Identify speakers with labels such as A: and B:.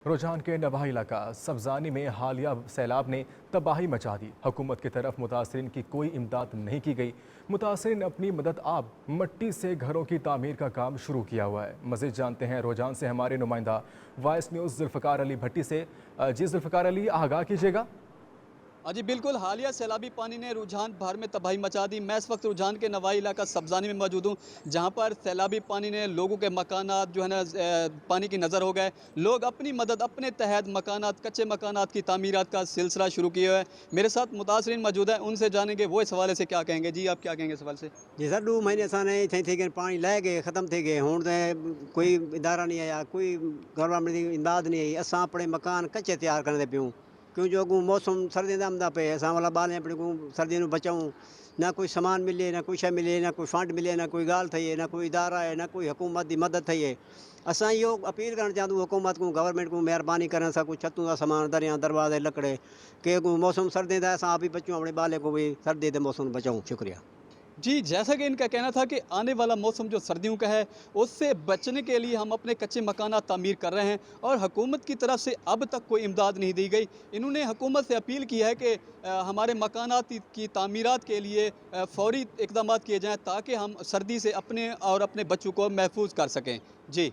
A: रुझान के नवाही इलाका सब्जानी में हालिया सैलाब ने तबाही मचा दी। हुकूमत की तरफ मुतासरीन की कोई इमदाद नहीं की गई। मुतासरीन अपनी मदद आप मट्टी से घरों की तामीर का काम शुरू किया हुआ है। मज़ीद जानते हैं रुझान से हमारे नुमाइंदा वॉइस न्यूज़ जुल्फ़िकार अली भट्टी से। जी जुल्फ़िकार अली, आगाह कीजिएगा।
B: जी बिल्कुल, हालिया सैलाबी पानी ने रुझान भर में तबाही मचा दी। मैं इस वक्त रुझान के नवाही इलाका सब्जानी में मौजूद हूँ, जहाँ पर सैलाबी पानी ने लोगों के मकानात जो है ना पानी की नज़र हो गए। लोग अपनी मदद अपने तहत मकानात, कच्चे मकानात की तामीरात का सिलसिला शुरू किया है। मेरे साथ मुतासरीन मौजूद हैं, उनसे जानेंगे वो इस हवाले से क्या कहेंगे। जी, आप क्या कहेंगे इस हवाले से?
C: जी सर, 2 महीने असां इत्थै थी गए, पानी लै गए, ख़त्म थी गए। हुण ते कोई इदारा नहीं आया, कोई गवर्नमेंट दी इमदाद नहीं आई। असां अपने मकान कच्चे तैयार करने पियूं, क्यों जो अगों मौसम सर्दी दा आंदा पे। असां वाला बालें अपने को सर्दी नूं बचाऊं। ना कोई सामान मिले, ना कोई शइ मिले, ना कोई फंड मिले, ना कोई ॻाल्हि थिए, ना कोई इदारा है, ना कोई हुकूमत दी मदद थिए। असां इहो अपील करणु चाहंदू हुकूमत को, गवर्नमेंट को, महिरबानी करण सां कुछ छतूं दा सामान, दरिया, दरवाज़े, लकड़े के को मौसम सर्दी दा असां आप भी बचूं, अपने बाले को भी सर्दी दे मौसम बचाऊं। शुक्रिया।
B: जी, जैसा कि इनका कहना था कि आने वाला मौसम जो सर्दियों का है, उससे बचने के लिए हम अपने कच्चे मकानात तामीर कर रहे हैं और हुकूमत की तरफ से अब तक कोई इमदाद नहीं दी गई। इन्होंने हुकूमत से अपील की है कि हमारे मकानात की तामीरात के लिए फ़ौरी इक़दामात किए जाएँ, ताकि हम सर्दी से अपने और अपने बच्चों को महफूज कर सकें। जी।